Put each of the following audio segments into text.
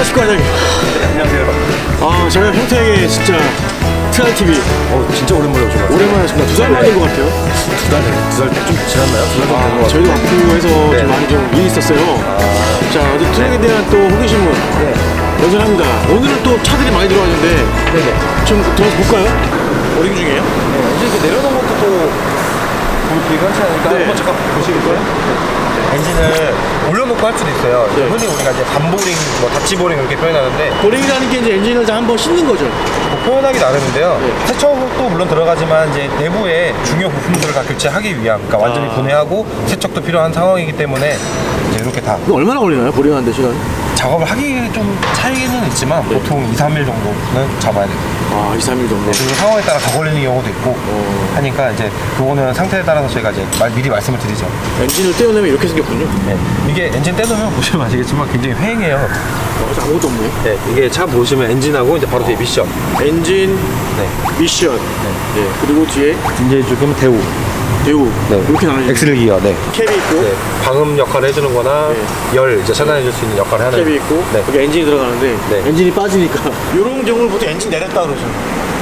안녕하십니까, 과장님. 안녕하세요. 제가 형태에게 진짜 트라이TV 진짜 오랜만에 오셔가지고. 오랜만에 하십니다. 2달 만인 것 같아요. 두 달 좀 지났나요? 2달 정도 된것 같아요. 저희도 바쁘고 해서 네. 좀 많이 좀 일이 있었어요. 자, 어제 트랙에 대한 또 호기심은 여전합니다. 오늘은 또 차들이 많이 들어왔는데 네네. 좀 들어서 볼까요? 어린 중이에요? 이제 이렇게 내려놓은 것도 또 보기 괜찮지 않으니까 네. 한번 잠깐 보시겠어요? 엔진을 올려놓고 할 수도 있어요. 네. 흔히 우리가 이제 반보링, 뭐 다치보링 이렇게 표현하는데 보링이라는 게 이제 엔진을 한번 씻는 거죠. 뭐 표현하기 나름인데요. 네. 세척도 물론 들어가지만 이제 내부의 중요 부품들을 다 교체하기 위함, 그러니까 완전히 분해하고 세척도 필요한 상황이기 때문에 이제 이렇게 다 이거 얼마나 걸리나요? 보링하는데 시간? 작업을 하기 좀 차이는 있지만 보통 2, 3일 정도는 잡아야 돼요. 2, 3일 정도. 그리고 상황에 따라 더 걸리는 경우도 있고 하니까 이제 그거는 상태에 따라서 저희가 이제 미리 말씀을 드리죠. 엔진을 떼어내면 이렇게 생겼군요. 네. 이게 엔진 떼놓으면 보시면 아시겠지만 굉장히 휑해요. 아무것도 없네. 네. 이게 차 보시면 엔진하고 이제 바로 뒤에 미션. 엔진, 네. 미션. 네. 그리고 뒤에 이제 조금 대우. 대우. 네. 이렇게 나눠지죠. 엑셀 기어. 네. 캡이 있고, 네. 방음 역할을 해주는 거나 열 이제 차단해줄 수 있는 역할을 하는. 캡이 있고, 네. 여기 엔진이 들어가는데 네. 엔진이 빠지니까 이런 경우를 보통 엔진 내렸다 그러죠.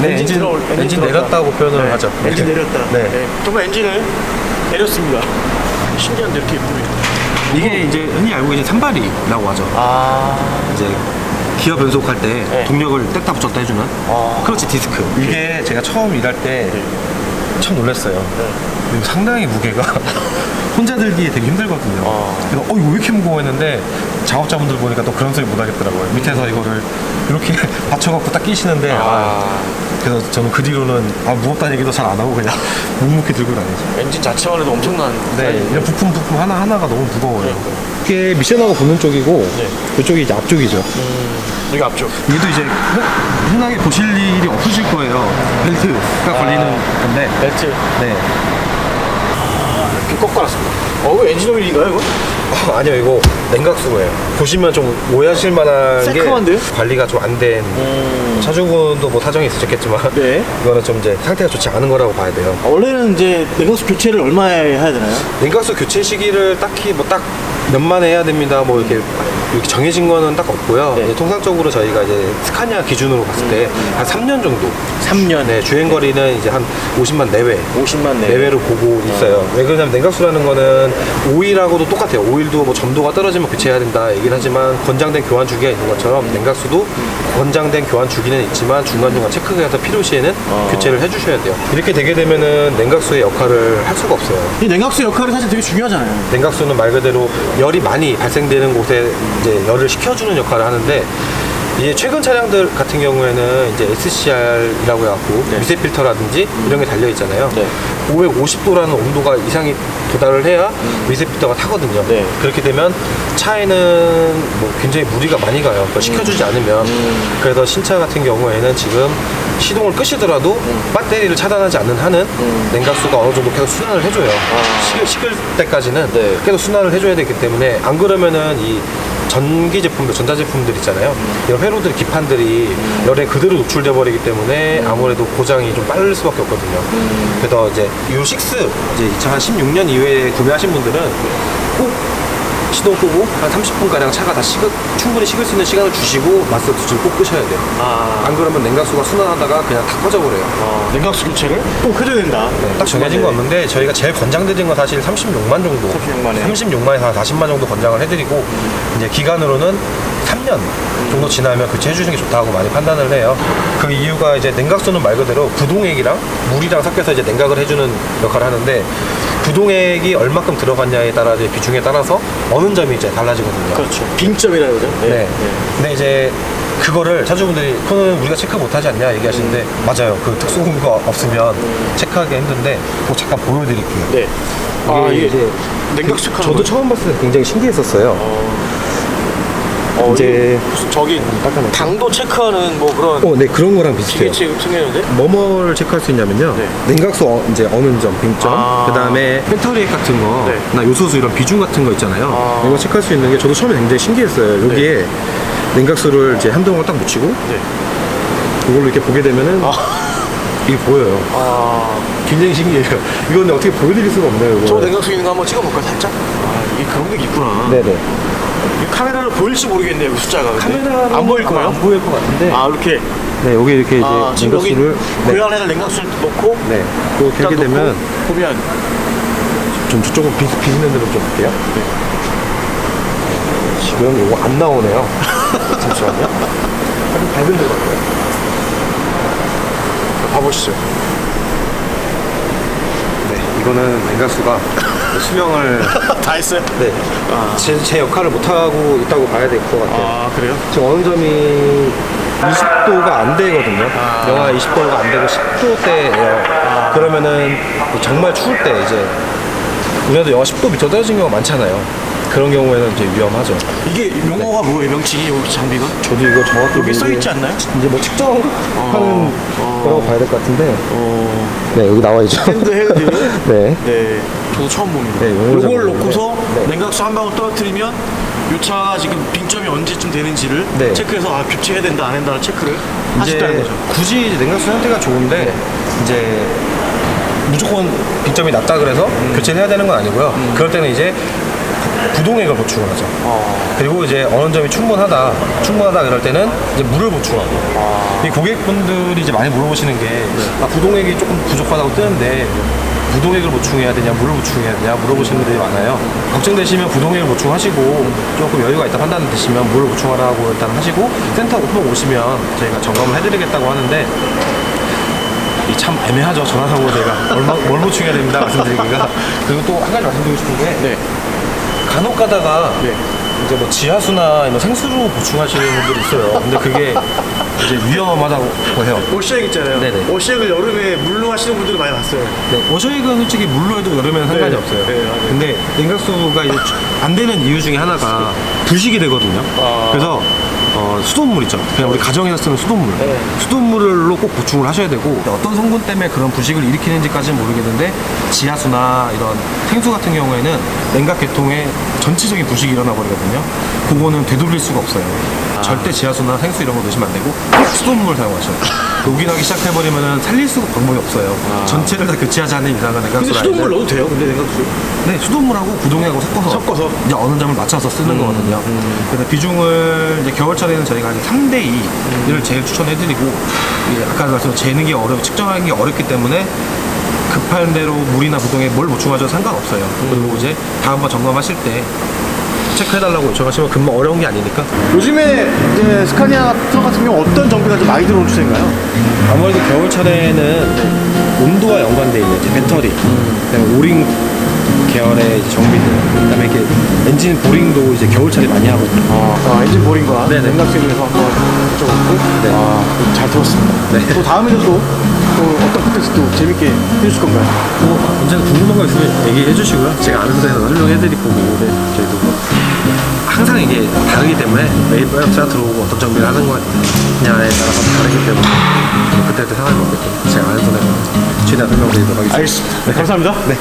네. 엔진 들어갔다. 내렸다고 표현을 하죠. 엔진 이렇게. 내렸다. 네. 정말 엔진을 내렸습니다. 신기한데 이렇게 보면. 이게 이제 흔히 알고 계신 산발이라고 하죠. 이제 기어 변속할 때 네. 동력을 뗐다 붙였다 해주는 크러치 디스크. 이게 제가 처음 일할 때 참 놀랐어요. 그리고 상당히 무게가 혼자 들기에 되게 힘들거든요. 그래서 이거 왜 이렇게 무거워 했는데 작업자분들 보니까 또 그런 소리 못 하겠더라고요. 밑에서 이거를 이렇게 받쳐갖고 딱 끼시는데 그래서 저는 그 뒤로는 무겁다는 얘기도 잘 안 하고 그냥 묵묵히 들고 다니죠. 엔진 자체만 해도 엄청난. 네, 이런 부품 하나하나가 너무 무거워요. 이게 미션하고 붙는 쪽이고 이쪽이 이제 앞쪽이죠. 여기 앞쪽. 얘도 이제 흔하게 보실 일이 없으실 거예요. 벨트가 걸리는 건데. 벨트. 네. 이렇게 꼭 깔았습니다. 이거 엔진 오일인가요, 이거? 아니요, 이거 냉각수예요. 보시면 좀 오해하실 만한 새카만데요? 게 관리가 좀 안 된 차주분도 뭐 사정이 있으셨겠지만 네. 이거는 좀 이제 상태가 좋지 않은 거라고 봐야 돼요. 원래는 이제 냉각수 교체를 얼마에 해야 되나요? 냉각수 교체 시기를 딱히 뭐 딱 몇 만에 해야 됩니다. 뭐 이렇게 정해진 거는 딱 없고요. 네. 이제 통상적으로 저희가 이제 스카니아 기준으로 봤을 때 한 3년 정도. 3년. 네, 주행 거리는 이제 한 50만 내외. 50만 내외로 보고 있어요. 왜 그러냐면 냉각수라는 거는 오일하고도 똑같아요. 오일도 뭐 점도가 떨어지면 교체해야 된다 얘기를 하지만 권장된 교환 주기가 있는 것처럼 냉각수도 권장된 교환 주기는 있지만 중간중간 체크해서 필요시에는 교체를 해주셔야 돼요. 이렇게 되게 되면은 냉각수의 역할을 할 수가 없어요. 이 냉각수 역할이 사실 되게 중요하잖아요. 냉각수는 말 그대로 열이 많이 발생되는 곳에 이제 열을 식혀주는 역할을 하는데 이제 최근 차량들 같은 경우에는 이제 SCR이라고 해갖고 미세 필터라든지 이런 게 달려 있잖아요. 550도라는 온도가 이상이 도달을 해야 미세 필터가 타거든요. 그렇게 되면 차에는 뭐 굉장히 무리가 많이 가요. 그걸 식혀주지 않으면. 그래서 신차 같은 경우에는 지금 시동을 끄시더라도 배터리를 차단하지 않는 한은 냉각수가 어느 정도 계속 순환을 해줘요. 식을 때까지는 계속 순환을 해줘야 되기 때문에 안 그러면은 이 전기 제품들, 전자 제품들 있잖아요. 이런 회로들, 기판들이 열에 그대로 노출돼 버리기 때문에 아무래도 고장이 좀 빠를 수밖에 없거든요. 그래서 이제 요6 이제 2016년 이후에 구매하신 분들은 꼭 시동 끄고 한 30분가량 차가 다 충분히 식을 수 있는 시간을 주시고 마스터 스위치를 꼭 끄셔야 돼요. 안 그러면 냉각수가 순환하다가 그냥 다 꺼져버려요. 냉각수 교체를 꼭 해줘야 된다. 딱 정해진 거 없는데 저희가 제일 권장드린 건 사실 36만 정도 36만에서 40만 정도 권장을 해드리고 이제 기간으로는 3년 정도 지나면 교체해 주시는 게 좋다고 많이 판단을 해요. 그 이유가 이제 냉각수는 말 그대로 부동액이랑 물이랑 섞여서 이제 냉각을 해주는 역할을 하는데 부동액이 얼마큼 들어갔냐에 따라 이제 비중에 따라서 어느 점이 이제 달라지거든요. 그렇죠. 빙점이라고 그러죠. 근데 이제 그거를 차주분들이 그거는 우리가 체크 못하지 않냐 얘기하시는데 맞아요. 그 특수 공구가 없으면 체크하기 힘든데 뭐 잠깐 보여드릴게요. 이게 이제 냉각수 체크하는 저도 거예요? 처음 봤을 때 굉장히 신기했었어요. 이제 무슨 저기 당도 체크하는 뭐 그런 네 그런 거랑 비슷해요. 기계체 생겼는데 뭐를 체크할 수 있냐면요. 냉각수 이제 어느 점, 빙점, 그 다음에 배터리액 같은 거, 나 요소수 이런 비중 같은 거 있잖아요. 이거 체크할 수 있는 게 저도 처음에 굉장히 신기했어요. 여기에 냉각수를 이제 한동안 딱 묻히고 이걸로 이렇게 보게 되면은 이게 보여요. 굉장히 신기해요. 이건 어떻게 보여드릴 수가 없네요. 이거. 저 냉각수 있는 거 한번 찍어볼까요, 살짝? 이게 그런 게 있구나. 네네. 이 카메라로 보일지 모르겠네요, 그 숫자가. 근데. 카메라로 안 보일 거예요? 안 보일 것 같은데. 아, 이렇게. 네, 여기 이렇게 아, 이제 지금 여기 냉각수를 고양이에다 냉각수를 넣고. 네, 또 딱 되게 되면 넣고 보면. 좀 저쪽은 비스는 대로 좀 볼게요. 네. 지금 이거 안 나오네요. 잠시만요. 아주 밝은 데로 갈게요. 봐보시죠. 네, 이거는 냉각수가 수명을 다 했어요? 네, 제 역할을 못 하고 있다고 봐야 될 것 같아요. 아, 그래요? 지금 원점이 20도가 안 되거든요. 영하 20도가 안 되고 10도대예요. 그러면은 정말 추울 때 이제 우리나라도 영하 10도 밑으로 떨어진 경우가 많잖아요. 그런 경우에는 이제 위험하죠. 이게 용어가 뭐예요, 명칭이, 여기 장비가? 저도 이거 정확히 여기 써 있지 않나요? 이제 뭐 측정하는 거라고 봐야 될 것 같은데. 어. 네, 여기 나와 있죠. 핸드. 네. 네. 저도 처음 봅니다. 네, 용어 요걸 장비인데. 놓고서 네. 냉각수 한 방울 떨어뜨리면 요 차가 지금 빙점이 언제쯤 되는지를 네. 체크해서 아, 교체해야 된다, 안 된다는 체크를 하셨다는 이제 거죠. 굳이 이제 냉각수 상태가 좋은데 이제 무조건 빈점이 낮다 그래서 교체를 해야 되는 건 아니고요. 그럴 때는 이제 부동액을 보충을 하죠. 그리고 이제 어느 점이 충분하다 그럴 때는 이제 물을 보충하고. 이 고객분들이 이제 많이 물어보시는 게 아, 부동액이 조금 부족하다고 뜨는데 부동액을 보충해야 되냐 물을 보충해야 되냐 물어보시는 분들이 많아요. 걱정되시면 부동액을 보충하시고 조금 여유가 있다 판단되시면 물을 보충하라고 일단 하시고 센터 오픈 오시면 저희가 점검을 해드리겠다고 하는데 이 참 애매하죠. 전화상으로 제가 뭘 보충해야 됩니다 말씀드리기가. 그리고 또 한 가지 말씀드리고 싶은 게 네. 간혹 가다가 네. 이제 뭐 지하수나 이런 생수로 보충하시는 분들이 있어요. 근데 그게 이제 위험하다고 해요. 워시액 있잖아요. 네네. 워시액을 여름에 물로 하시는 분들을 많이 봤어요. 네, 워셔액은 솔직히 물로 해도 여름에는 상관이 네. 없어요. 네, 맞아요. 근데 냉각수가 이제 안 되는 이유 중에 하나가 부식이 되거든요. 그래서 수돗물 있죠. 그냥 우리 가정에서 쓰는 수돗물. 네. 수돗물로 꼭 보충을 하셔야 되고 어떤 성분 때문에 그런 부식을 일으키는지까지는 모르겠는데 지하수나 이런 생수 같은 경우에는 냉각 계통에 전체적인 부식이 일어나 버리거든요. 그거는 되돌릴 수가 없어요. 절대 지하수나 생수 이런 거 넣으시면 안 되고 꼭 수돗물을 사용하셔야 돼요. 요긴하기 시작해버리면 살릴 수가 방법이 없어요. 전체를 다 교체하지 않는 이상은 근데 냉각수를 수돗물 넣어도 돼요? 근데 냉각수? 네, 수돗물하고 부동액하고 섞어서 이제 어느 점을 맞춰서 쓰는 거거든요. 그래서 비중을 이제 겨울철에는 저희가 한 3대 2를 제일 추천해드리고 이제 아까 말씀 재는 게 측정하는 게 어렵기 때문에 급한 대로 물이나 부동액 뭘 보충하셔도 상관없어요. 그리고 이제 다음번 점검하실 때 체크해달라고 요청하시면 금방 어려운 게 아니니까. 요즘에 이제 스카니아 트럭 같은 경우 어떤 정비가 좀 많이 들어오는 추세인가요? 아무래도 겨울철에는 온도와 연관되어 있는 이제 배터리, 그다음에 오링 계열의 이제 정비들, 그다음에 이렇게 엔진 보링도 이제 겨울철에 많이 하거든요. 엔진 보링과 네네. 냉각수에 대해서 한번 여쭤봤고 네. 잘 들었습니다. 네. 또 다음에는 또 어떤 콘텐츠 또 재밌게 해주실 건가요? 언제나 궁금한 거 있으면 얘기해 주시고요. 제가 아는 데서 설명해 드릴 거고, 저희도 뭐 항상 이게 다르기 때문에 매일 제가 들어오고 어떤 정비를 하는 거냐에 따라서 다르기 때문에 그때그때 상황이 맞게끔 제가 아는 선에서 최대한 설명드리도록 하겠습니다. 알겠습니다. 감사합니다. 네.